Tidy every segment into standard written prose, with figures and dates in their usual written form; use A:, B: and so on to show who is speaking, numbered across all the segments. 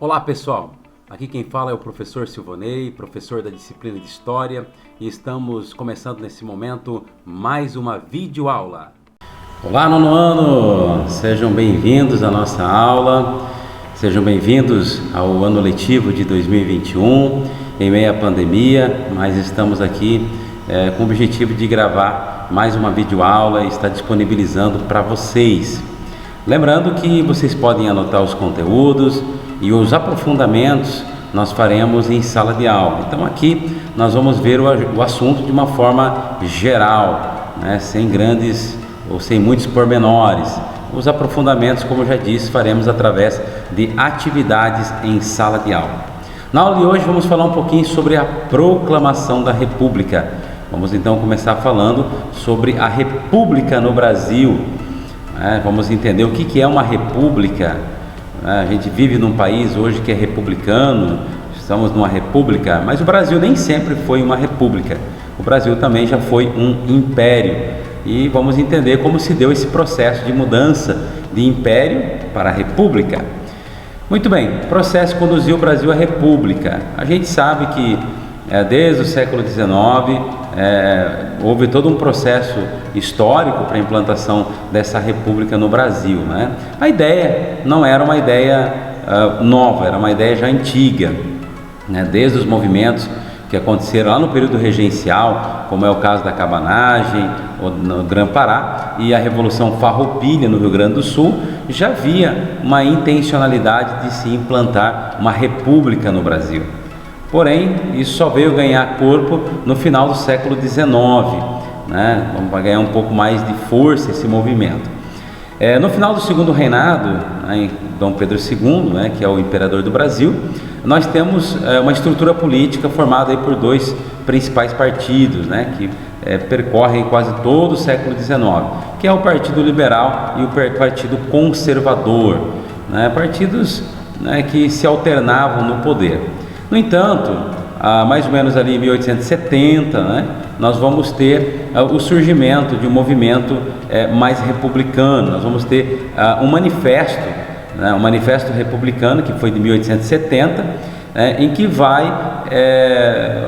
A: Olá pessoal, aqui quem fala é o professor Silvonei, professor da disciplina de História, e estamos começando nesse momento mais uma videoaula. Olá nono ano, sejam bem-vindos à nossa aula, sejam bem-vindos ao ano letivo de 2021, em meio à pandemia, mas estamos aqui com o objetivo de gravar mais uma videoaula e estar disponibilizando para vocês. Lembrando que vocês podem anotar os conteúdos e os aprofundamentos nós faremos em sala de aula. Então aqui nós vamos ver o assunto de uma forma geral, né, sem grandes ou sem muitos pormenores. Os aprofundamentos, como eu já disse, faremos através de atividades em sala de aula. Na aula de hoje vamos falar um pouquinho sobre a proclamação da República. Vamos então começar falando sobre a República no Brasil. Vamos entender o que é uma república. A gente vive num país hoje que é republicano, estamos numa república, mas o Brasil nem sempre foi uma república. O Brasil também já foi um império. E vamos entender como se deu esse processo de mudança de império para a república. Muito bem, o processo conduziu o Brasil à república. A gente sabe que desde o século XIX houve todo um processo histórico para a implantação dessa república no Brasil, né? A ideia não era uma ideia nova, era uma ideia já antiga, né? Desde os movimentos que aconteceram lá no período regencial, como é o caso da cabanagem no Grã-Pará e a Revolução Farroupilha no Rio Grande do Sul, já havia uma intencionalidade de se implantar uma república no Brasil. Porém, isso só veio ganhar corpo no final do século XIX, né? Vamos ganhar um pouco mais de força esse movimento. No final do segundo reinado, em Dom Pedro II, né, que é o imperador do Brasil, nós temos uma estrutura política formada aí por dois principais partidos, né, que percorrem quase todo o século XIX, que é o Partido Liberal e o Partido Conservador, né, partidos, né, que se alternavam no poder. No entanto, mais ou menos ali em 1870, né, nós vamos ter o surgimento de um movimento mais republicano. Nós vamos ter um manifesto, né, um manifesto republicano que foi de 1870, em que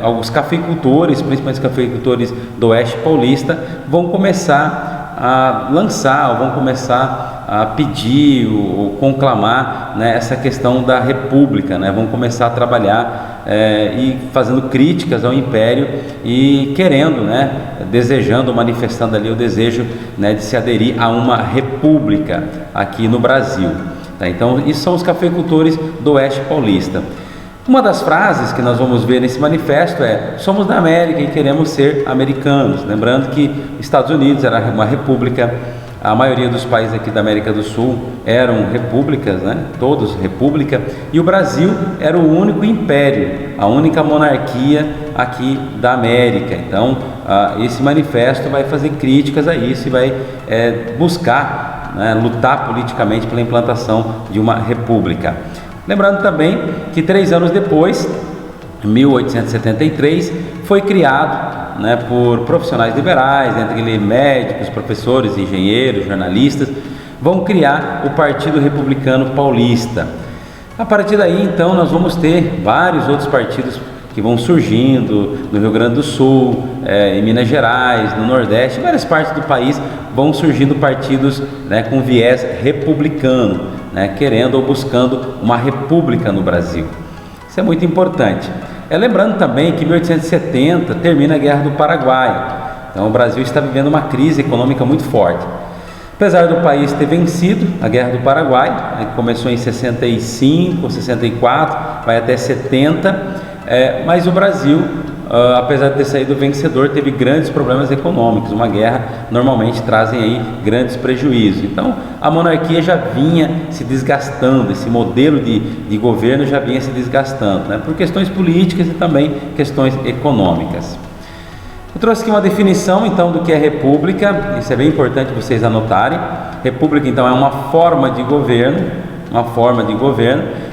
A: alguns cafeicultores, principalmente os cafeicultores do Oeste Paulista, vão começar a lançar, ou vão começar a pedir ou conclamar, né, essa questão da república, né? Vão começar a trabalhar e fazendo críticas ao império e querendo, né, desejando, manifestando ali o desejo, né, de se aderir a uma república aqui no Brasil, tá? Então, isso são os cafeicultores do Oeste Paulista. Uma das frases que nós vamos ver nesse manifesto somos da América e queremos ser americanos. Lembrando que Estados Unidos era uma república, a maioria dos países aqui da América do Sul eram repúblicas, né? Todos república, e o Brasil era o único império, a única monarquia aqui da América. Então, esse manifesto vai fazer críticas a isso e vai buscar, né, lutar politicamente pela implantação de uma república. Lembrando também que 3 anos depois, em 1873, foi criado, né, por profissionais liberais, entre eles médicos, professores, engenheiros, jornalistas, vão criar o Partido Republicano Paulista. A partir daí, então, nós vamos ter vários outros partidos que vão surgindo no Rio Grande do Sul, em Minas Gerais, no Nordeste, em várias partes do país vão surgindo partidos, né, com viés republicano, né, querendo ou buscando uma república no Brasil. Isso é muito importante. Lembrando também que em 1870 termina a Guerra do Paraguai. Então o Brasil está vivendo uma crise econômica muito forte. Apesar do país ter vencido a Guerra do Paraguai, que começou em 65, 64, vai até 70, mas o Brasil, apesar de ter saído vencedor, teve grandes problemas econômicos. Uma guerra normalmente trazem aí grandes prejuízos. Então a monarquia já vinha se desgastando, esse modelo de governo já vinha se desgastando, né, por questões políticas e também questões econômicas. Eu trouxe aqui uma definição então do que é república, isso é bem importante vocês anotarem. República então é uma forma de governo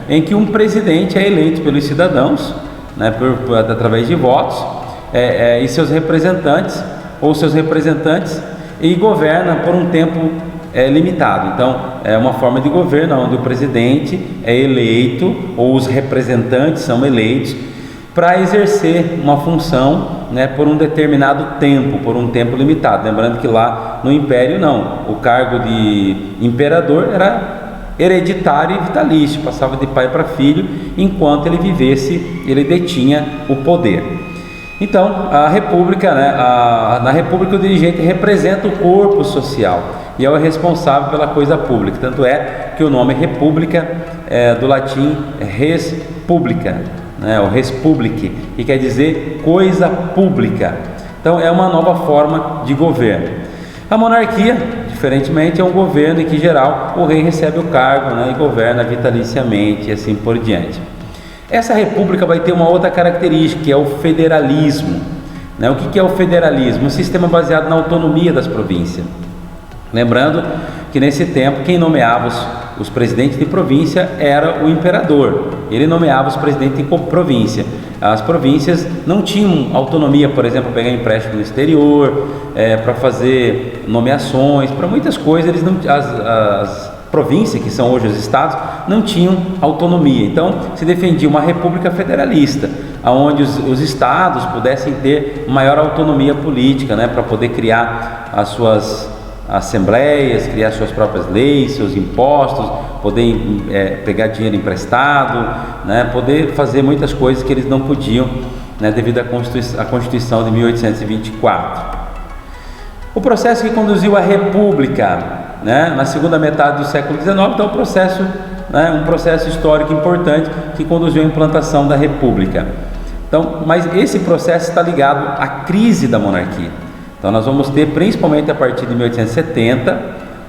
A: em que um presidente é eleito pelos cidadãos, né, através de votos, e seus representantes e governa por um tempo limitado. Então é uma forma de governo onde o presidente é eleito, ou os representantes são eleitos, para exercer uma função, né, por um determinado tempo, por um tempo limitado. Lembrando que lá no Império não, o cargo de imperador era hereditário e vitalício, passava de pai para filho, enquanto ele vivesse, ele detinha o poder. Então, a República, né, na República o dirigente representa o corpo social e é o responsável pela coisa pública. Tanto é que o nome República é do latim res publica, né, o res publici, que quer dizer coisa pública. Então, é uma nova forma de governo. A monarquia, diferentemente, é um governo em que, em geral, o rei recebe o cargo, né, e governa vitaliciamente e assim por diante. Essa república vai ter uma outra característica, que é o federalismo, né? O que é o federalismo? Um sistema baseado na autonomia das províncias. Lembrando que nesse tempo quem nomeava os presidentes de província era o imperador. Ele nomeava os presidentes de província. As províncias não tinham autonomia, por exemplo, para pegar empréstimo no exterior, para fazer nomeações, para muitas coisas. Eles não, as províncias, que são hoje os estados, não tinham autonomia. Então se defendia uma república federalista, onde os estados pudessem ter maior autonomia política, né, para poder criar as suas assembleias, criar suas próprias leis, seus impostos, poder pegar dinheiro emprestado, né, poder fazer muitas coisas que eles não podiam, né, devido à Constituição de 1824. O processo que conduziu à República, né, na segunda metade do século XIX, então um processo histórico importante que conduziu à implantação da República. Então, mas esse processo está ligado à crise da monarquia. Então nós vamos ter, principalmente a partir de 1870,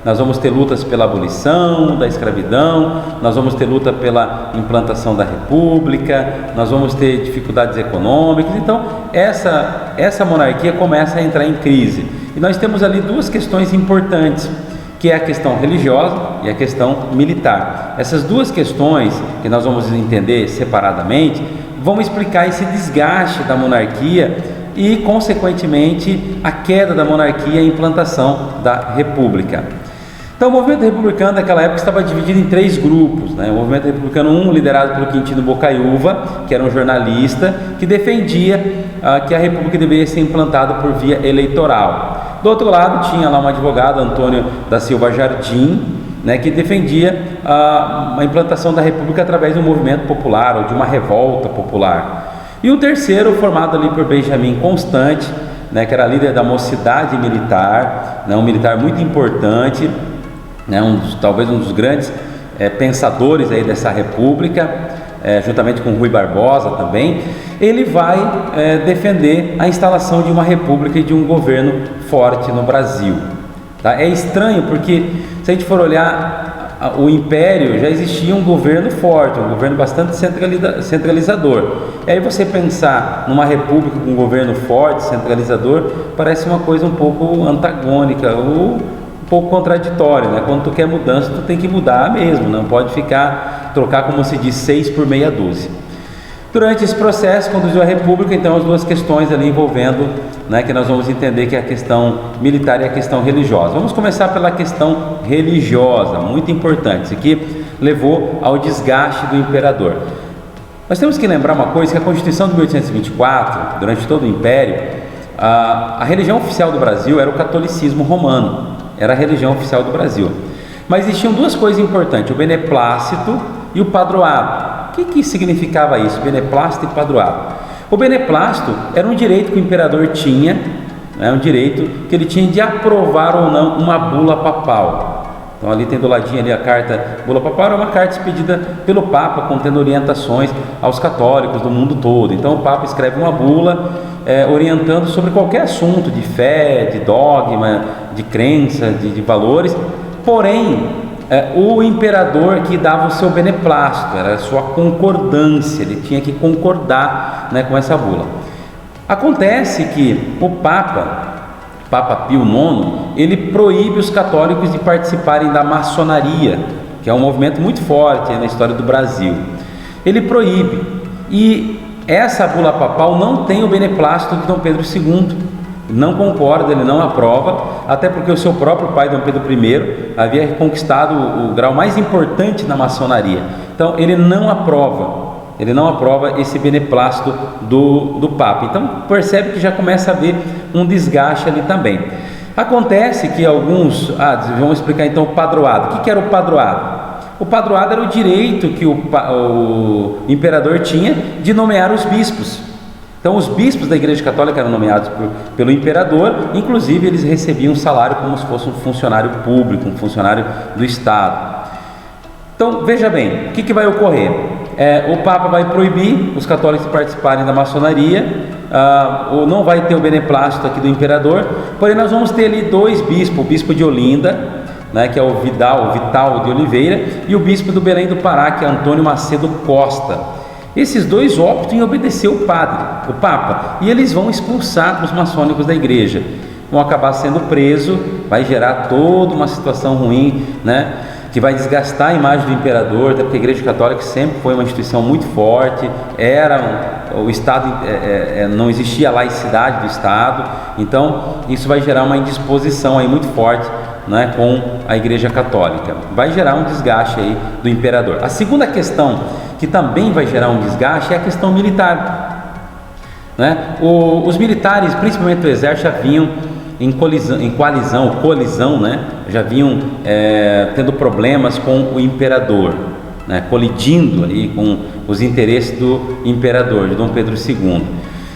A: nós vamos ter lutas pela abolição da escravidão, nós vamos ter luta pela implantação da república, nós vamos ter dificuldades econômicas. Então essa monarquia começa a entrar em crise. E nós temos ali duas questões importantes, que é a questão religiosa e a questão militar. Essas duas questões, que nós vamos entender separadamente, vão explicar esse desgaste da monarquia e, consequentemente, a queda da monarquia e a implantação da república. Então, o movimento republicano daquela época estava dividido em três grupos, né? O movimento republicano 1, liderado pelo Quintino Bocaiúva, que era um jornalista que defendia que a república deveria ser implantada por via eleitoral. Do outro lado, tinha lá um advogado, Antônio da Silva Jardim, né, que defendia a implantação da república através de um movimento popular ou de uma revolta popular. E um terceiro, formado ali por Benjamin Constant, né, que era líder da Mocidade Militar, né, um militar muito importante, né, talvez um dos grandes pensadores aí dessa república, juntamente com Rui Barbosa também. Ele vai defender a instalação de uma república e de um governo forte no Brasil. Tá? É estranho porque, se a gente for olhar o Império, já existia um governo forte, um governo bastante centralizador. E aí você pensar numa república com um governo forte, centralizador, parece uma coisa um pouco antagônica, ou um pouco contraditória, né? Quando tu quer mudança, tu tem que mudar mesmo, não pode trocar, como se diz, 6 por meia dúzia. Durante esse processo, conduziu a república, então, as duas questões ali envolvendo, né, que nós vamos entender, que é a questão militar e a questão religiosa. Vamos começar pela questão religiosa, muito importante. Isso aqui levou ao desgaste do imperador. Nós temos que lembrar uma coisa, que a Constituição de 1824, durante todo o Império, a religião oficial do Brasil era o catolicismo romano, era a religião oficial do Brasil. Mas existiam duas coisas importantes, o beneplácito e o padroado. O que significava isso, beneplácito e padroado? O beneplácito era um direito que o imperador tinha, né, um direito que ele tinha de aprovar ou não uma bula papal. Então ali tem do ladinho ali a carta bula papal, é uma carta expedida pelo Papa, contendo orientações aos católicos do mundo todo. Então o Papa escreve uma bula orientando sobre qualquer assunto de fé, de dogma, de crença, de valores. Porém, o imperador que dava o seu beneplácito, era a sua concordância, ele tinha que concordar, né, com essa bula. Acontece que o Papa Pio IX, ele proíbe os católicos de participarem da maçonaria, que é um movimento muito forte na história do Brasil. Ele proíbe, e essa bula papal não tem o beneplácito de Dom Pedro II. não concorda, ele não aprova, até porque o seu próprio pai, Dom Pedro I, havia conquistado o grau mais importante na maçonaria. Então ele não aprova esse beneplácito do Papa. Então percebe que já começa a haver um desgaste ali também. Acontece que alguns, vamos explicar então o padroado. O que era o padroado? O padroado era o direito que o imperador tinha de nomear os bispos. Então os bispos da Igreja Católica eram nomeados pelo imperador, inclusive eles recebiam um salário como se fosse um funcionário público, um funcionário do Estado. Então veja bem, o que vai ocorrer? O Papa vai proibir os católicos de participarem da maçonaria, não vai ter o beneplácito aqui do imperador, porém nós vamos ter ali dois bispos, o bispo de Olinda, né, que é o Vital de Oliveira, e o bispo do Belém do Pará, que é Antônio Macedo Costa. Esses dois optam em obedecer o Papa, e eles vão expulsar os maçônicos da igreja. Vão acabar sendo presos, vai gerar toda uma situação ruim, né, que vai desgastar a imagem do imperador, até porque a Igreja Católica sempre foi uma instituição muito forte, o Estado, não existia a laicidade do Estado, então isso vai gerar uma indisposição aí muito forte, né, com a Igreja Católica. Vai gerar um desgaste aí do imperador. A segunda questão que também vai gerar um desgaste é a questão militar, né? Os militares, principalmente o exército, já vinham em colisão, né? Já vinham tendo problemas com o imperador, né? Colidindo aí com os interesses do imperador, de Dom Pedro II.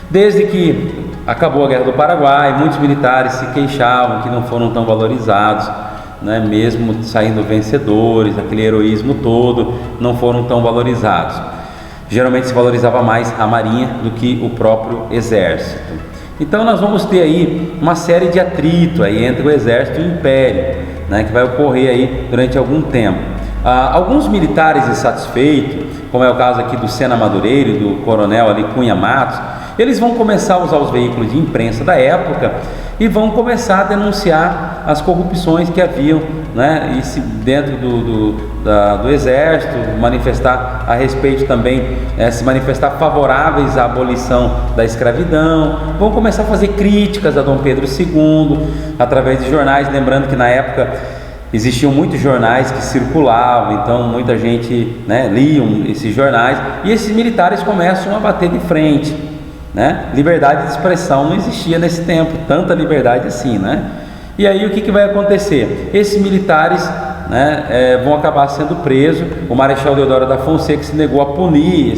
A: Desde que acabou a Guerra do Paraguai, muitos militares se queixavam que não foram tão valorizados, né? Mesmo saindo vencedores, aquele heroísmo todo, não foram tão valorizados. Geralmente se valorizava mais a marinha do que o próprio exército. Então nós vamos ter aí uma série de atrito aí entre o exército e o império, né, que vai ocorrer aí durante algum tempo. Alguns militares insatisfeitos, como é o caso aqui do Sena Madureira e do coronel ali Cunha Matos, eles vão começar a usar os veículos de imprensa da época e vão começar a denunciar as corrupções que haviam, né, dentro do exército, manifestar a respeito também, se manifestar favoráveis à abolição da escravidão, vão começar a fazer críticas a Dom Pedro II através de jornais, lembrando que na época existiam muitos jornais que circulavam, então muita gente, né, liam esses jornais, e esses militares começam a bater de frente, né? Liberdade de expressão não existia nesse tempo, tanta liberdade assim, né? E aí o que vai acontecer? Esses militares, né, vão acabar sendo presos. O Marechal Deodoro da Fonseca se negou a punir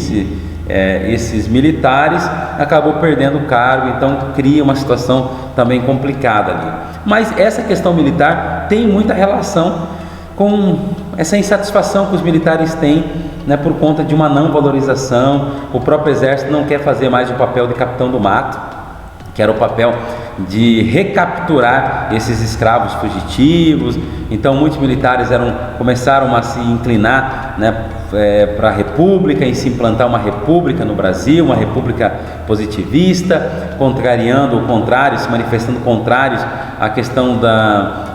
A: esses militares, acabou perdendo o cargo, então cria uma situação também complicada ali. Mas essa questão militar tem muita relação com essa insatisfação que os militares têm, né, por conta de uma não valorização. O próprio exército não quer fazer mais o papel de capitão do mato, que era o papel de recapturar esses escravos fugitivos. Então muitos militares começaram a se inclinar, né, para a república, em se implantar uma república no Brasil, uma república positivista, contrariando o contrário, se manifestando contrários à questão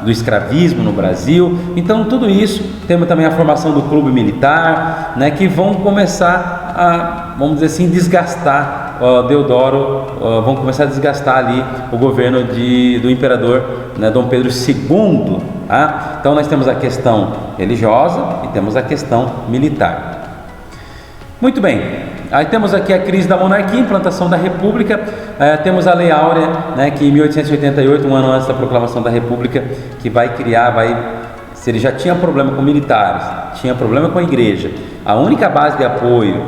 A: do escravismo no Brasil. Então tudo isso, temos também a formação do clube militar, né, que vão começar a, vamos dizer assim, desgastar Deodoro, vão começar a desgastar ali o governo do imperador, né, Dom Pedro II, tá? Então nós temos a questão religiosa e temos a questão militar. Muito bem, aí temos aqui a crise da monarquia, implantação da república. Temos a Lei Áurea, né, que em 1888, um ano antes da proclamação da república, que se ele já tinha problema com militares, tinha problema com a igreja, a única base de apoio,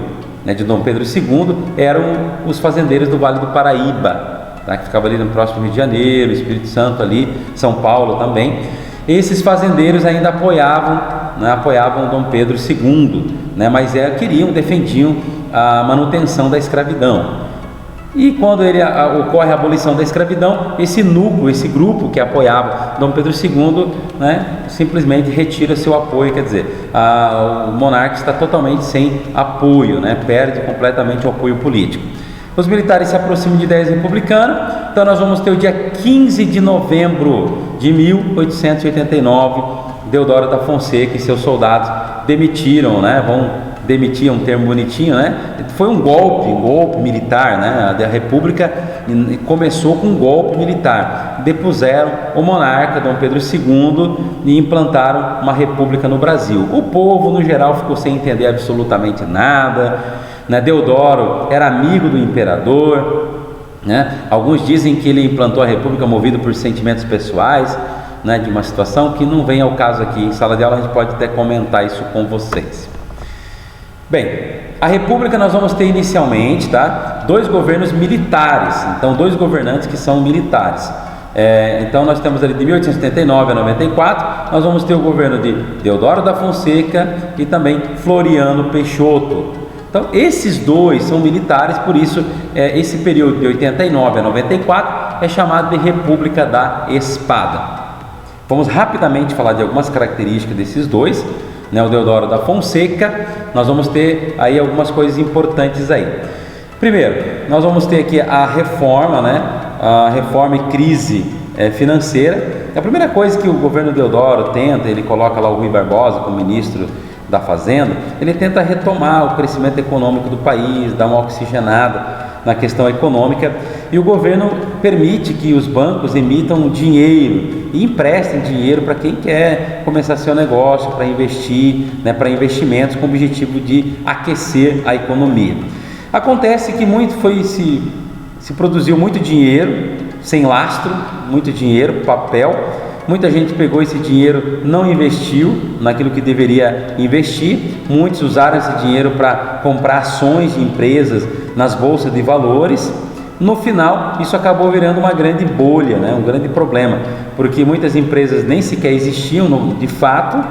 A: né, de Dom Pedro II eram os fazendeiros do Vale do Paraíba, tá, que ficava ali no próximo Rio de Janeiro, Espírito Santo ali, São Paulo também. Esses fazendeiros ainda apoiavam Dom Pedro II, né, mas defendiam a manutenção da escravidão. E quando ocorre a abolição da escravidão, esse grupo que apoiava Dom Pedro II, né, simplesmente retira seu apoio, quer dizer, o monarca está totalmente sem apoio, né, perde completamente o apoio político. Os militares se aproximam de ideias republicanas, então nós vamos ter o dia 15 de novembro de 1889, Deodoro da Fonseca e seus soldados demitiram, né, vão demitir, um termo bonitinho, né? Foi um golpe militar, né? A República começou com um golpe militar. Depuseram o monarca Dom Pedro II e implantaram uma república no Brasil. O povo, no geral, ficou sem entender absolutamente nada, né? Deodoro era amigo do imperador, né? Alguns dizem que ele implantou a república movido por sentimentos pessoais, né? De uma situação que não vem ao caso aqui. Em sala de aula a gente pode até comentar isso com vocês. Bem, a república nós vamos ter inicialmente, tá? 2 governos militares, então 2 governantes que são militares. Então nós temos ali de 1879 a 94, nós vamos ter o governo de Deodoro da Fonseca e também Floriano Peixoto. Então esses 2 são militares, por isso esse período de 89 a 94 é chamado de República da Espada. Vamos rapidamente falar de algumas características desses 2, né? O Deodoro da Fonseca, nós vamos ter aí algumas coisas importantes aí. Primeiro, nós vamos ter aqui a reforma, né? A reforma e crise financeira. A primeira coisa que o governo Deodoro tenta, ele coloca lá o Rui Barbosa como ministro da Fazenda, ele tenta retomar o crescimento econômico do país, dar uma oxigenada na questão econômica, e o governo permite que os bancos emitam dinheiro e emprestem dinheiro para quem quer começar seu negócio, para investir, né, para investimentos com o objetivo de aquecer a economia. Acontece que se produziu muito dinheiro sem lastro, muito dinheiro, papel. Muita gente pegou esse dinheiro, não investiu naquilo que deveria investir. Muitos usaram esse dinheiro para comprar ações de empresas nas bolsas de valores. No final, isso acabou virando uma grande bolha, né? Um grande problema, porque muitas empresas nem sequer existiam de fato,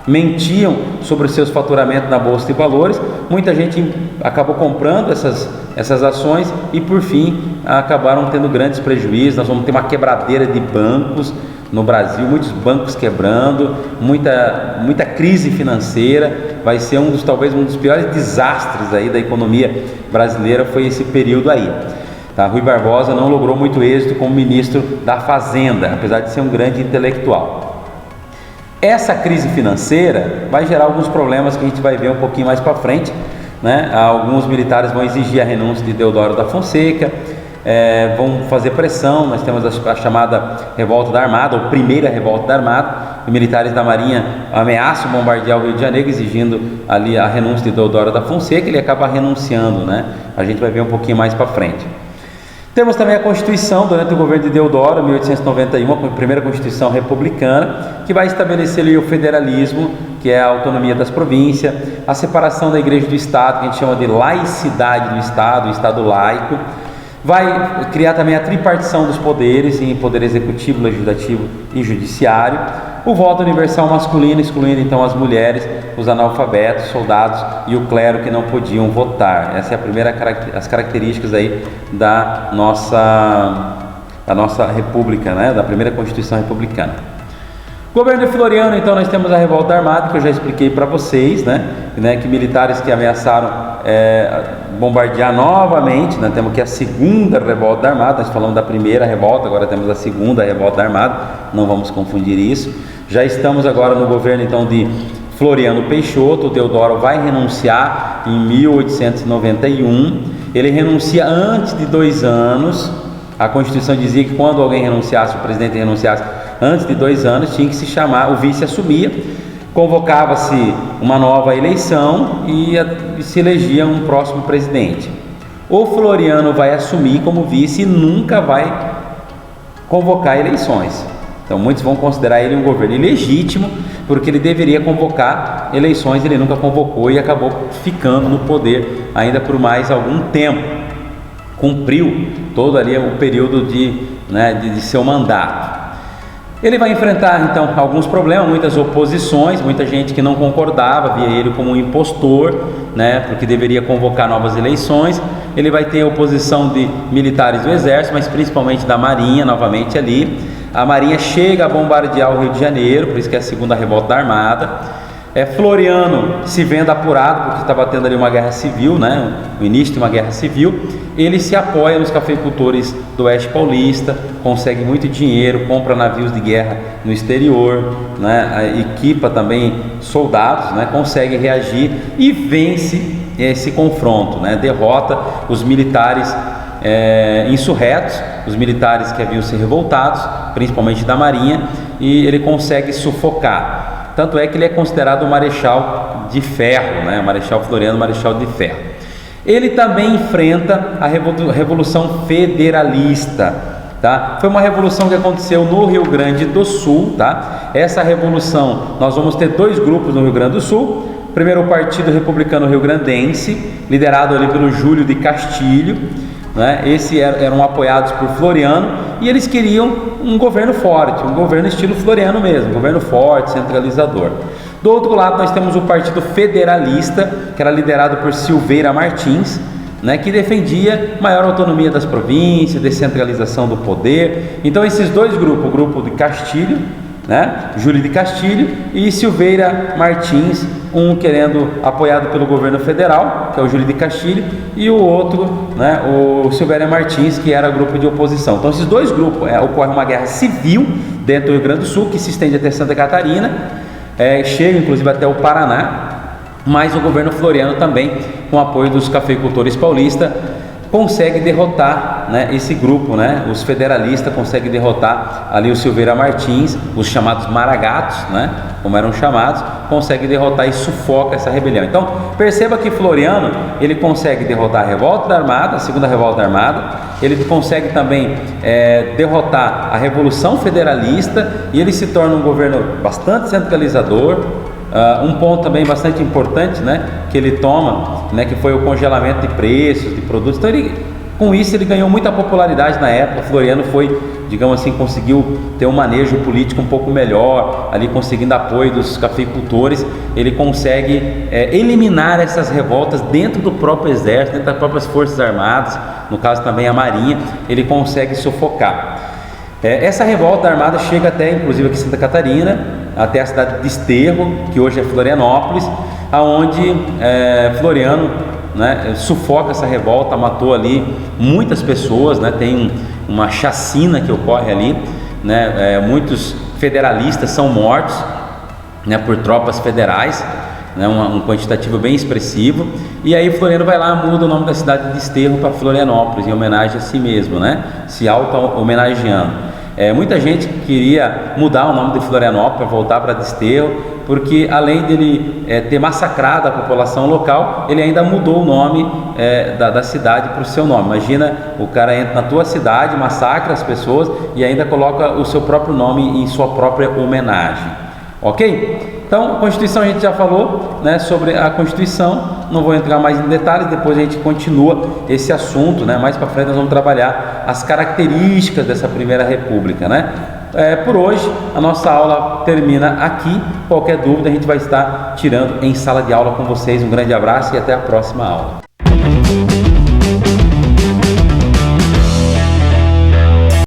A: mentiam sobre os seus faturamentos na bolsa de valores. Muita gente acabou comprando essas ações e, por fim, acabaram tendo grandes prejuízos. Nós vamos ter uma quebradeira de bancos no Brasil, muitos bancos quebrando, muita crise financeira. Vai ser talvez um dos piores desastres aí da economia brasileira, foi esse período aí. Tá? Rui Barbosa não logrou muito êxito como ministro da Fazenda, apesar de ser um grande intelectual. Essa crise financeira vai gerar alguns problemas que a gente vai ver um pouquinho mais para frente, né? Alguns militares vão exigir a renúncia de Deodoro da Fonseca, vão fazer pressão. Nós temos a chamada revolta da Armada, ou primeira revolta da Armada. Os militares da Marinha ameaçam bombardear o Rio de Janeiro, exigindo ali a renúncia de Deodoro da Fonseca. Ele acaba renunciando, né? A gente vai ver um pouquinho mais para frente. Temos também a Constituição, durante o governo de Deodoro, 1891, a primeira Constituição republicana, que vai estabelecer ali o federalismo, que é a autonomia das províncias, a separação da igreja do Estado, que a gente chama de laicidade do Estado, o Estado laico. Vai criar também a tripartição dos poderes, em poder executivo, legislativo e judiciário. O voto universal masculino, excluindo então as mulheres, os analfabetos, soldados e o clero que não podiam votar. Essa é a primeira as características aí da nossa república, né? Da primeira Constituição republicana. Governo de Floriano, então nós temos a revolta armada, que eu já expliquei para vocês, né? Que militares que ameaçaram bombardear novamente, né? Temos aqui a segunda revolta armada. Nós falamos da primeira revolta, agora temos a segunda revolta armada, não vamos confundir isso. Já estamos agora no governo então de Floriano Peixoto. O Deodoro vai renunciar em 1891, ele renuncia antes de 2 anos. A Constituição dizia que quando alguém renunciasse, o presidente renunciasse antes de 2 anos, tinha que se chamar, o vice assumia, convocava-se uma nova eleição e se elegia um próximo presidente. O Floriano vai assumir como vice e nunca vai convocar eleições. Então muitos vão considerar ele um governo ilegítimo, porque ele deveria convocar eleições, ele nunca convocou e acabou ficando no poder ainda por mais algum tempo. Cumpriu todo ali o período de seu mandato. Ele vai enfrentar então alguns problemas, muitas oposições, muita gente que não concordava, via ele como um impostor, né, porque deveria convocar novas eleições. Ele vai ter a oposição de militares do Exército, mas principalmente da Marinha, novamente ali. A Marinha chega a bombardear o Rio de Janeiro, por isso que é a segunda revolta da Armada. Floriano se vendo apurado, porque estava tendo ali uma guerra civil, né? O início de uma guerra civil. Ele se apoia nos cafeicultores do Oeste Paulista, consegue muito dinheiro, compra navios de guerra no exterior, né? Equipa também soldados, né? Consegue reagir e vence esse confronto, né? Derrota os militares insurretos, os militares que haviam se revoltados, principalmente da Marinha, e ele consegue sufocar. Tanto é que ele é considerado o Marechal de Ferro, né? Marechal Floriano, Marechal de Ferro. Ele também enfrenta a Revolução Federalista, tá? Foi uma revolução que aconteceu no Rio Grande do Sul, tá? Essa revolução, nós vamos ter 2 grupos no Rio Grande do Sul. Primeiro, o Partido Republicano Rio-Grandense, liderado ali pelo Júlio de Castilho, né? Esses eram apoiados por Floriano, e eles queriam um governo forte, um governo estilo Floriano mesmo, um governo forte, centralizador. Do outro lado nós temos o Partido Federalista, que era liderado por Silveira Martins, né, que defendia maior autonomia das províncias, descentralização do poder. Então esses 2 grupos, o grupo de Castilho, né, Júlio de Castilho, e Silveira Martins, um apoiado pelo governo federal, que é o Júlio de Castilho, e o outro, né, o Silveira Martins, que era grupo de oposição. Então esses 2 grupos, ocorre uma guerra civil dentro do Rio Grande do Sul, que se estende até Santa Catarina, chega inclusive até o Paraná, mas o governo Floriano também, com o apoio dos cafeicultores paulistas, consegue derrotar, né, esse grupo, né, os federalistas conseguem derrotar ali o Silveira Martins, os chamados Maragatos, né, como eram chamados, consegue derrotar e sufoca essa rebelião. Então perceba que Floriano, ele consegue derrotar a revolta da Armada, a segunda revolta armada, ele consegue também derrotar a Revolução Federalista, e ele se torna um governo bastante centralizador. Um ponto também bastante importante, né, que ele toma, né, que foi o congelamento de preços de produtos. Então com isso ele ganhou muita popularidade na época. Floriano foi, digamos assim, conseguiu ter um manejo político um pouco melhor, ali conseguindo apoio dos cafeicultores. Ele consegue eliminar essas revoltas dentro do próprio exército, dentro das próprias forças armadas, no caso também a Marinha, ele consegue sufocar. Essa revolta armada chega até, inclusive, aqui em Santa Catarina, até a cidade de Desterro, que hoje é Florianópolis, aonde Floriano, né, sufoca essa revolta, matou ali muitas pessoas, né, tem uma chacina que ocorre ali, né, muitos federalistas são mortos, né, por tropas federais, né, um quantitativo bem expressivo. E aí Floriano vai lá, muda o nome da cidade de Desterro para Florianópolis, em homenagem a si mesmo, né, se auto-homenageando. Muita gente queria mudar o nome de Florianópolis para voltar para Desterro, porque além dele ter massacrado a população local, ele ainda mudou o nome da cidade para o seu nome. Imagina, o cara entra na tua cidade, massacra as pessoas e ainda coloca o seu próprio nome em sua própria homenagem. Ok? Então, a Constituição a gente já falou, né, sobre a Constituição, não vou entrar mais em detalhes, depois a gente continua esse assunto, né, mais para frente nós vamos trabalhar as características dessa Primeira República, né. Por hoje, a nossa aula termina aqui. Qualquer dúvida a gente vai estar tirando em sala de aula com vocês. Um grande abraço e até a próxima aula.